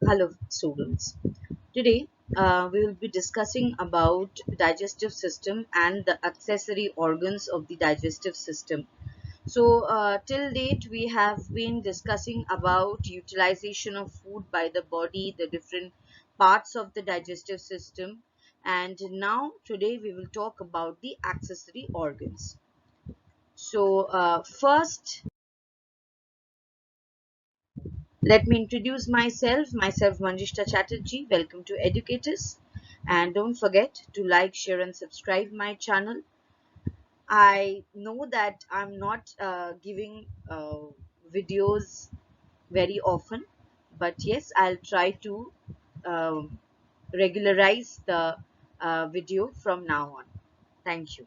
Hello students. Today we will be discussing about digestive system and the accessory organs of the digestive system. Till date we have been discussing about utilization of food by the body, the different parts of the digestive system, and now today we will talk about the accessory organs. First, let me introduce myself Manjishta Chatterjee. Welcome to Educators, and don't forget to like, share and subscribe my channel. I know that I'm not giving videos very often, but yes, I'll try to um regularize the video from now on. Thank you.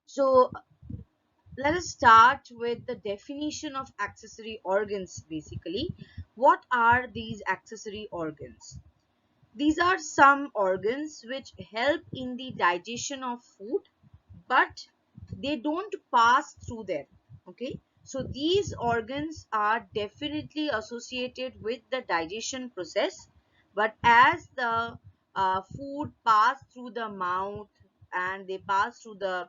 So let us start with the definition of accessory organs. Basically, what are these accessory organs? These are some organs which help in the digestion of food, but they don't pass through there. Okay, so these organs are definitely associated with the digestion process, but as the food pass through the mouth and they pass through the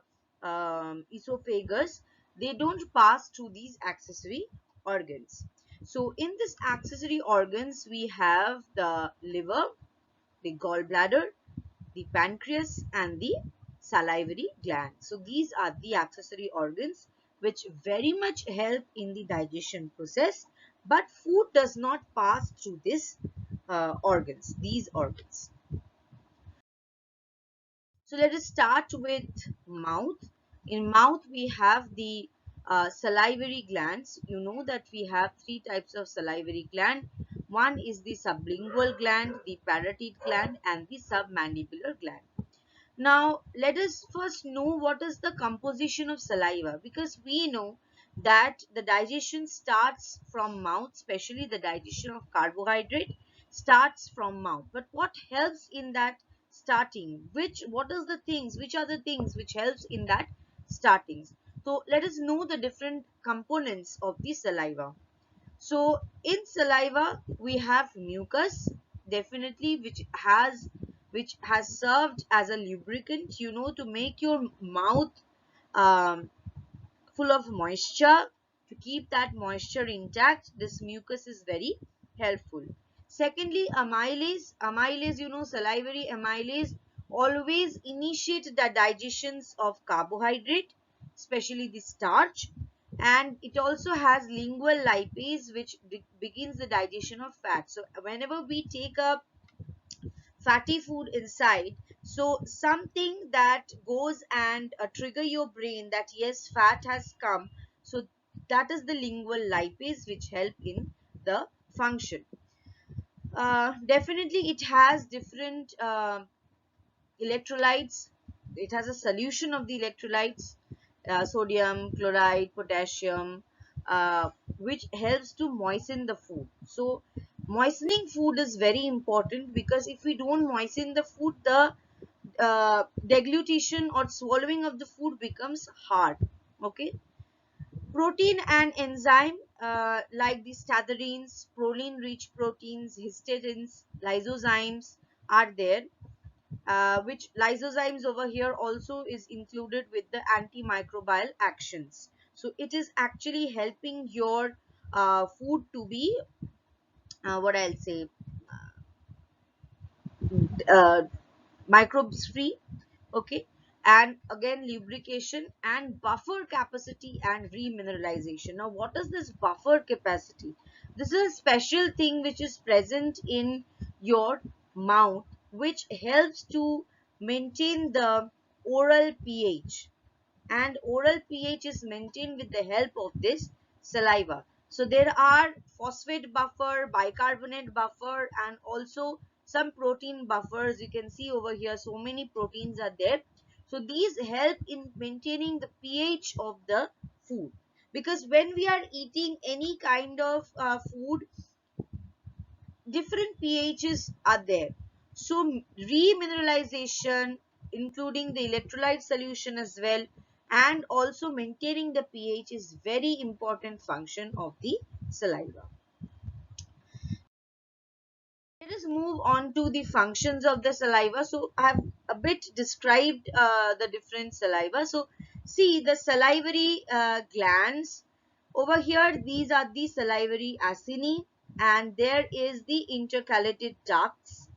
esophagus, they don't pass through these accessory organs. So in this accessory organs we have the liver, the gallbladder, the pancreas and the salivary gland. So these are the accessory organs which very much help in the digestion process, but food does not pass through these organs. So let us start with mouth. In mouth we have the salivary glands. You know that we have three types of salivary gland. One is the sublingual gland, the parotid gland and the submandibular gland. Now, let us first know what is the composition of saliva, because we know that the digestion starts from mouth, especially the digestion of carbohydrate starts from mouth. But what helps in that starting? Which are the things which helps in that startings? So, let us know the different components of the saliva. So in saliva we have mucus, definitely, which has served as a lubricant, to make your mouth um, full of moisture. To keep that moisture intact, this mucus is very helpful. Secondly, amylase, salivary amylase always initiate the digestions of carbohydrate, especially the starch, and it also has lingual lipase which begins the digestion of fat. So whenever we take a fatty food inside, so something that goes and trigger your brain that yes, fat has come, so that is the lingual lipase which help in the function. Definitely it has different electrolytes. It has a solution of the electrolytes, sodium, chloride, potassium, which helps to moisten the food. So moistening food is very important, because if we don't moisten the food, the deglutition or swallowing of the food becomes hard. Okay, protein and enzyme, like the statharines, proline rich proteins, histidines, lysozymes are there, which lysozymes over here also is included with the antimicrobial actions. So it is actually helping your food to be, what I'll say, uh, microbes free. Okay, and again lubrication and buffer capacity and remineralization. Now what is this buffer capacity? This is a special thing which is present in your mouth, which helps to maintain the oral pH, and oral pH is maintained with the help of this saliva. So there are phosphate buffer, bicarbonate buffer and also some protein buffers. You can see over here so many proteins are there. So these help in maintaining the pH of the food, because when we are eating any kind of food, different pHs are there. So remineralization, including the electrolyte solution as well, and also maintaining the pH is very important function of the saliva. Let us move on to the functions of the saliva. So I have a bit described the different saliva. So see the salivary glands over here. These are the salivary acini, and there is the intercalated ducts.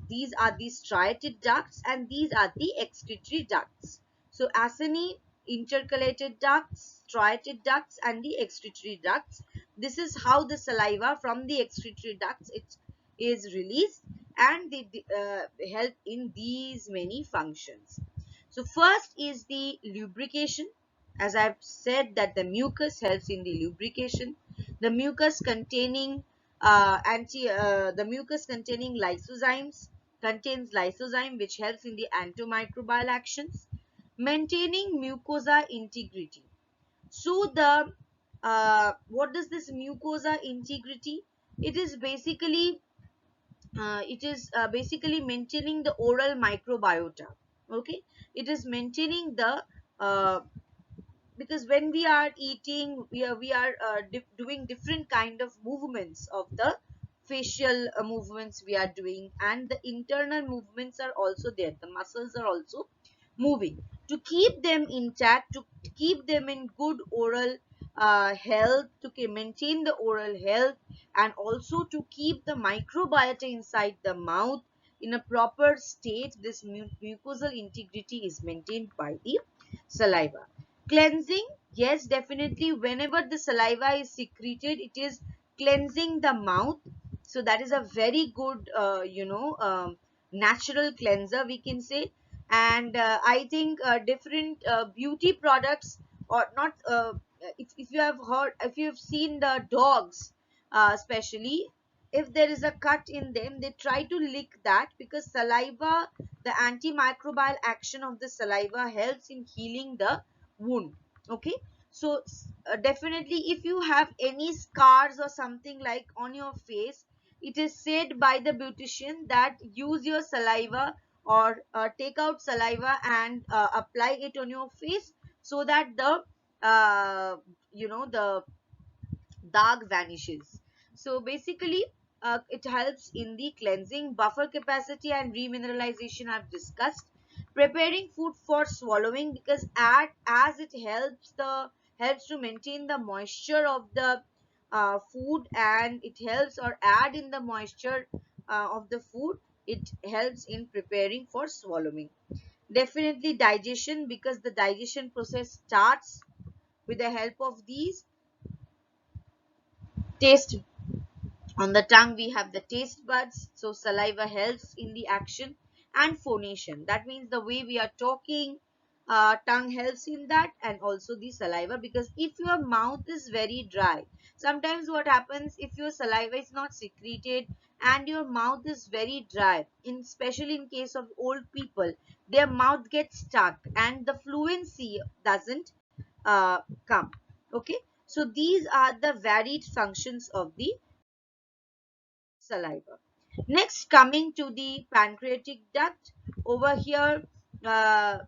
These are the striated ducts, and these are the excretory ducts. So acini, intercalated ducts, striated ducts, and the excretory ducts. This is how the saliva from the excretory ducts it is released, and they help in these many functions. So first is the lubrication. As I've said that the mucus helps in the lubrication. The mucus containing the mucus containing lysozymes contains lysozyme which helps in the antimicrobial actions, maintaining mucosa integrity. So the what does this mucosa integrity? It is basically maintaining the oral microbiota. Okay, it is maintaining the uh, because when we are eating, we are doing different kind of movements of the facial movements we are doing, and the internal movements are also there. The muscles are also moving to keep them intact, to keep them in good oral health, to maintain the oral health, and also to keep the microbiota inside the mouth in a proper state. This mucosal integrity is maintained by the saliva. Cleansing, yes, definitely. Whenever the saliva is secreted, it is cleansing the mouth. So that is a very good, natural cleanser, we can say. And I think different beauty products, or not, if you have heard, if you have seen the dogs, especially if there is a cut in them, they try to lick that, because saliva, the antimicrobial action of the saliva helps in healing the wound. Okay, so definitely if you have any scars or something like on your face, it is said by the beautician that use your saliva, or take out saliva and apply it on your face, so that the the dark vanishes. So basically, it helps in the cleansing, buffer capacity, and remineralization. I've discussed preparing food for swallowing, because as it helps to maintain the moisture of the food, and it helps or add in the moisture of the food. It helps in preparing for swallowing. Definitely digestion, because the digestion process starts with the help of these. Taste, on the tongue, we have the taste buds. So saliva helps in the action, and phonation. That means the way we are talking, tongue helps in that, and also the saliva. Because if your mouth is very dry, sometimes what happens, if your saliva is not secreted and your mouth is very dry, especially in case of old people, their mouth gets stuck and the fluency doesn't come. Okay, so these are the varied functions of the saliva. Next, coming to the pancreatic duct. Over here, uh,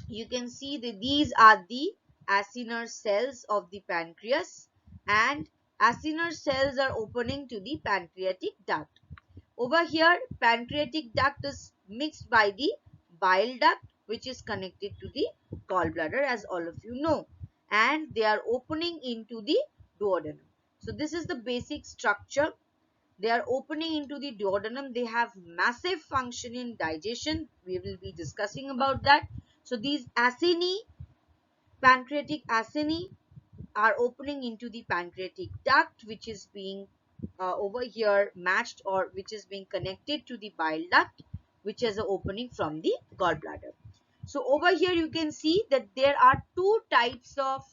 you can see that these are the acinar cells of the pancreas, and acinar cells are opening to the pancreatic duct. Over here, pancreatic duct is mixed by the bile duct, which is connected to the gallbladder, as all of you know, and they are opening into the duodenum. So this is the basic structure. They are opening into the duodenum. They have massive function in digestion. We will be discussing about that. So these acini, pancreatic acini, are opening into the pancreatic duct, which is being over here matched, or which is being connected to the bile duct, which is an opening from the gallbladder. So over here you can see that there are two types of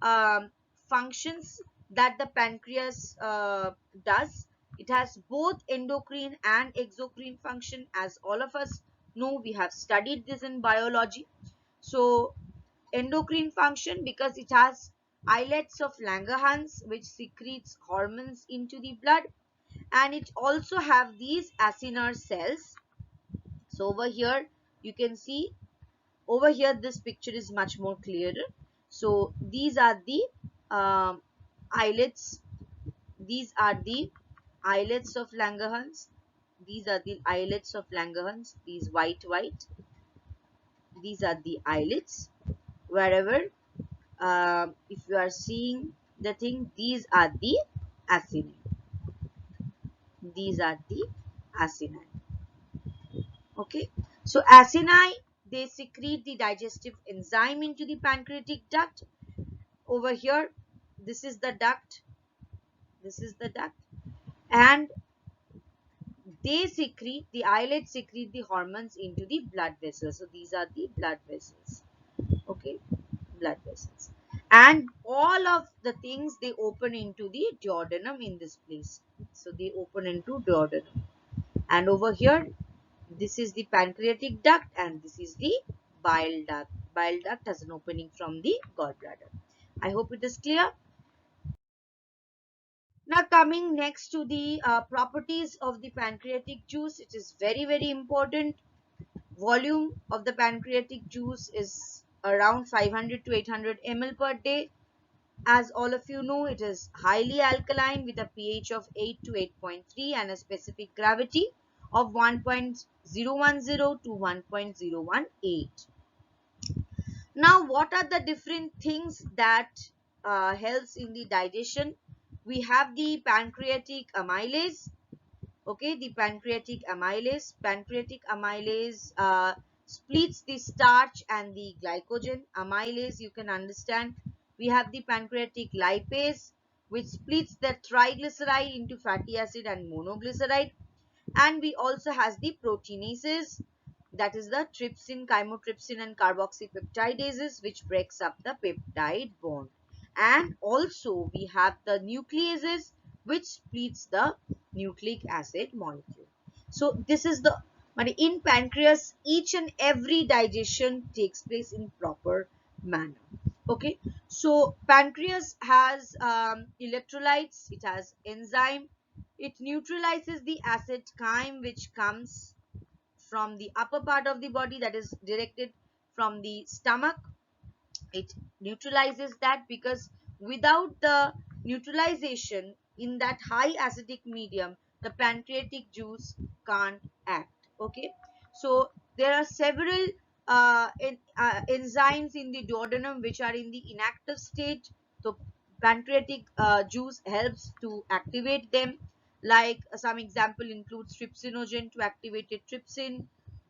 um, functions that the pancreas does. It has both endocrine and exocrine function, as all of us know. We have studied this in biology. So endocrine function, because it has islets of Langerhans which secretes hormones into the blood, and it also have these acinar cells. So over here you can see, over here this picture is much more clearer. So these are the islets, these are the islets of Langerhans. These are the islets of Langerhans. These white. These are the islets. Wherever, if you are seeing the thing, these are the acini. These are the acini. Okay. So acini, they secrete the digestive enzyme into the pancreatic duct. Over here, this is the duct. This is the duct. And the islets secrete the hormones into the blood vessels. So these are the blood vessels. Okay, blood vessels. And all of the things, they open into the duodenum in this place. So they open into duodenum. And over here, this is the pancreatic duct and this is the bile duct. Bile duct has an opening from the gallbladder. I hope it is clear. Now coming next to the properties of the pancreatic juice, it is very important. Volume of the pancreatic juice is around 500 to 800 ml per day. As all of you know, it is highly alkaline with a pH of 8 to 8.3 and a specific gravity of 1.010 to 1.018. Now, what are the different things that helps in the digestion? We have the pancreatic amylase. Okay, the pancreatic amylase splits the starch and the glycogen. Amylase, you can understand. We have the pancreatic lipase, which splits the triglyceride into fatty acid and monoglyceride. And we also has the proteinases, that is the trypsin, chymotrypsin and carboxypeptidases, which breaks up the peptide bond. And also we have the nucleases, which splits the nucleic acid molecule. So this is the, but in pancreas, each and every digestion takes place in proper manner. Okay, so pancreas has electrolytes, it has enzyme, it neutralizes the acid chyme which comes from the upper part of the body, that is directed from the stomach. It neutralizes that, because without the neutralization in that high acidic medium, the pancreatic juice can't act. Okay, so there are several enzymes in the duodenum which are in the inactive state. So pancreatic juice helps to activate them. Like some example includes trypsinogen to activated trypsin,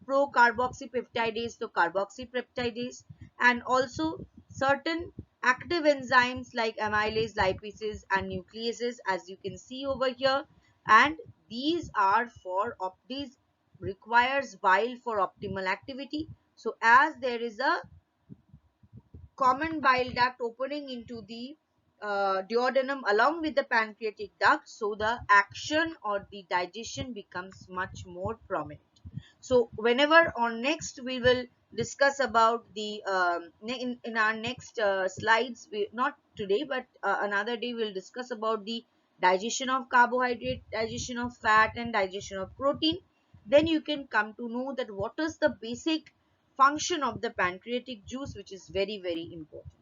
pro-carboxypeptidase to carboxypeptidase, and also certain active enzymes like amylase, lipases and nucleases, as you can see over here. And these are for these requires bile for optimal activity. So as there is a common bile duct opening into the duodenum along with the pancreatic duct, so the action or the digestion becomes much more prominent. So whenever on next we will discuss about the in our next slides, we, not today but another day, we'll discuss about the digestion of carbohydrate, digestion of fat and digestion of protein. Then you can come to know that what is the basic function of the pancreatic juice, which is very important.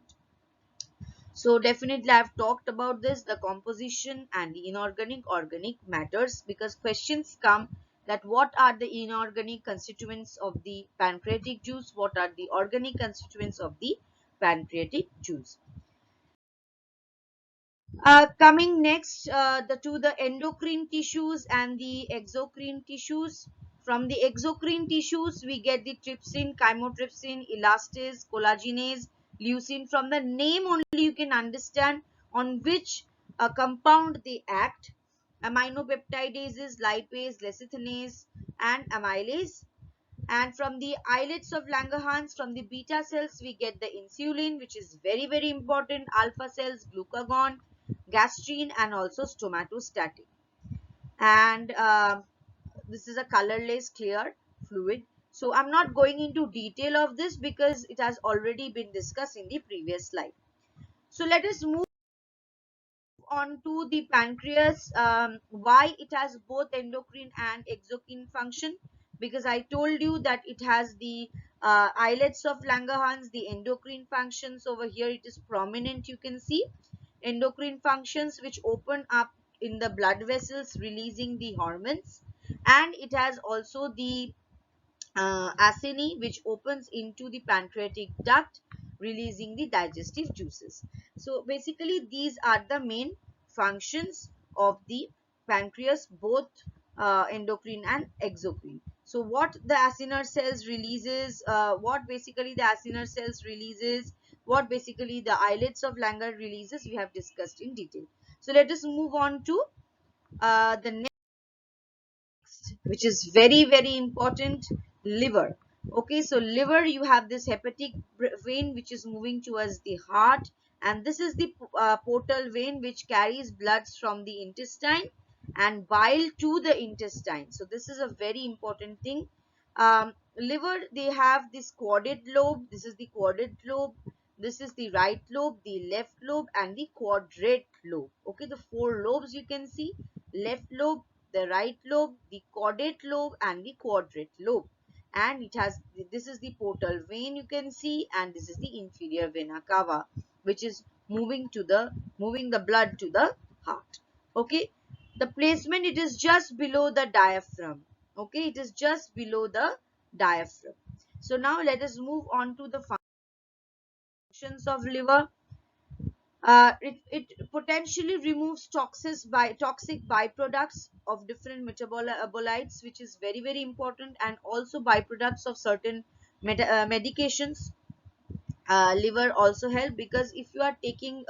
So definitely I've talked about this, the composition and the inorganic organic matters, because questions come that what are the inorganic constituents of the pancreatic juice, what are the organic constituents of the pancreatic juice. Coming next to the endocrine tissues and the exocrine tissues. From the exocrine tissues, we get the trypsin, chymotrypsin, elastase, collagenase, leucine. From the name only, you can understand on which compound they act. Aminopeptidases, lipase, lecithinase, and amylase. And from the islets of Langerhans, from the beta cells, we get the insulin, which is very important, alpha cells, glucagon, gastrin, and also stomatostatin. And this is a colorless clear fluid. So I'm not going into detail of this because it has already been discussed in the previous slide. So let us move on to the pancreas, why it has both endocrine and exocrine function. Because I told you that it has the islets of Langerhans, the endocrine functions. Over here it is prominent, you can see endocrine functions which open up in the blood vessels releasing the hormones, and it has also the acini, which opens into the pancreatic duct releasing the digestive juices. So basically these are the main functions of the pancreas, both endocrine and exocrine. So what the acinar cells releases, what basically the islets of Langer releases, we have discussed in detail. So let us move on to the next, which is very important, liver. Okay, so liver, you have this hepatic vein which is moving towards the heart, and this is the portal vein which carries blood from the intestine and bile to the intestine. So this is a very important thing. Liver, they have this quadrate lobe. This is the quadrate lobe, this is the right lobe, the left lobe, and the quadrate lobe. Okay, the four lobes you can see: left lobe, the right lobe, the caudate lobe, and the quadrate lobe. And it has, this is the portal vein you can see, and this is the inferior vena cava, which is moving the blood to the heart. Okay, the placement, it is just below the diaphragm. Okay, it is just below the diaphragm. So now let us move on to the functions of liver. It potentially removes toxic byproducts of different metabolites, which is very important, and also byproducts of certain medications. Liver also help, because if you are taking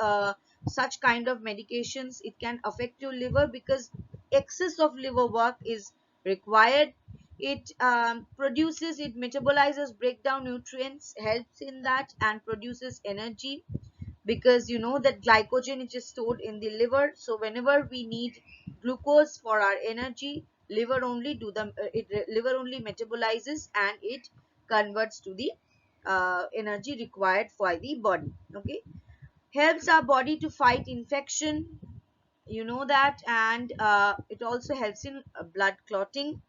such kind of medications, it can affect your liver, because excess of liver work is required. It metabolizes, break down nutrients, helps in that, and produces energy, because you know that glycogen is just stored in the liver. So whenever we need glucose for our energy, liver only metabolizes, and it converts to the energy required for the body. Okay, helps our body to fight infection, you know that, and it also helps in blood clotting.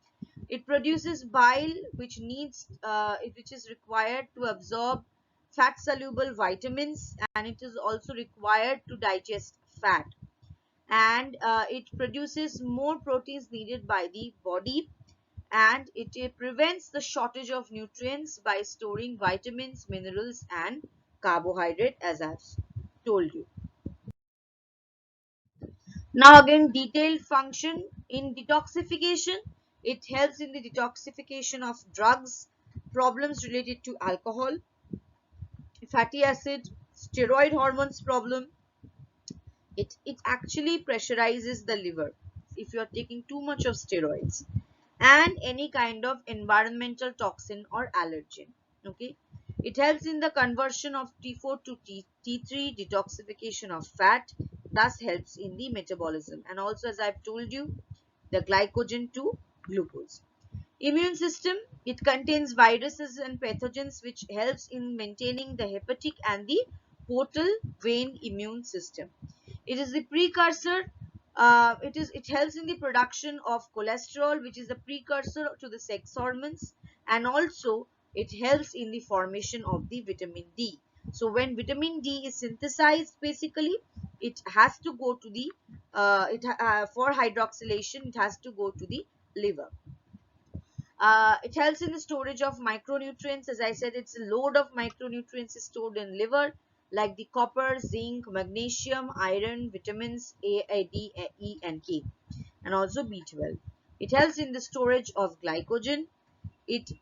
It produces bile, which is required to absorb fat soluble vitamins, and it is also required to digest fat. And it produces more proteins needed by the body, and it prevents the shortage of nutrients by storing vitamins, minerals, and carbohydrate, as I've told you. Now again, detailed function in detoxification. It helps in the detoxification of drugs, problems related to alcohol, fatty acid, steroid hormones problem. It actually pressurizes the liver if you are taking too much of steroids, and any kind of environmental toxin or allergen. Okay, it helps in the conversion of T4 to T3, detoxification of fat, thus helps in the metabolism, and also, as I've told you, the glycogen to glucose. Immune system, it contains viruses and pathogens, which helps in maintaining the hepatic and the portal vein immune system. It is the precursor. It helps in the production of cholesterol, which is the precursor to the sex hormones, and also it helps in the formation of the vitamin D. So when vitamin D is synthesized, basically it has to go to the for hydroxylation, it has to go to the liver. It helps in the storage of micronutrients. As I said, it's a load of micronutrients is stored in liver, like the copper, zinc, magnesium, iron, vitamins A, D, E, and K, and also B12. It helps in the storage of glycogen. It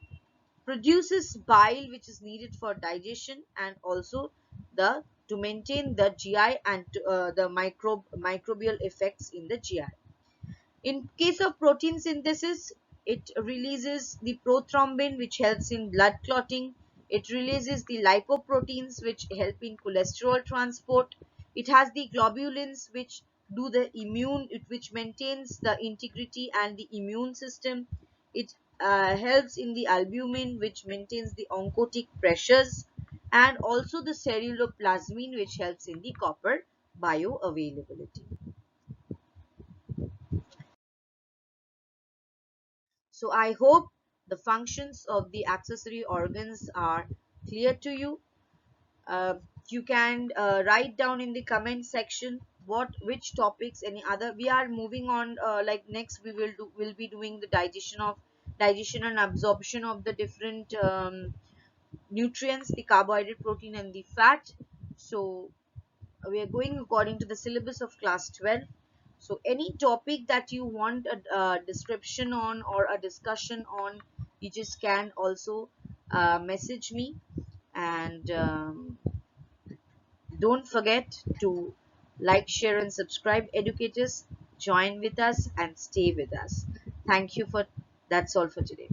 produces bile, which is needed for digestion, and also to maintain the GI and the microbial effects in the GI. In case of protein synthesis, it releases the prothrombin, which helps in blood clotting. It releases the lipoproteins, which help in cholesterol transport. It has the globulins, which which maintains the integrity and the immune system. It helps in the albumin, which maintains the oncotic pressures, and also the ceruloplasmin, which helps in the copper bioavailability. So I hope the functions of the accessory organs are clear to you. Uh, you can write down in the comment section which topics, any other. We are moving on, like next we'll be doing the digestion and absorption of the different nutrients, the carbohydrate, protein, and the fat. So we are going according to the syllabus of class 12. So any topic that you want a description on or a discussion on, you just can also message me. And don't forget to like, share, and subscribe. Educators, join with us and stay with us. Thank you for That's all for today.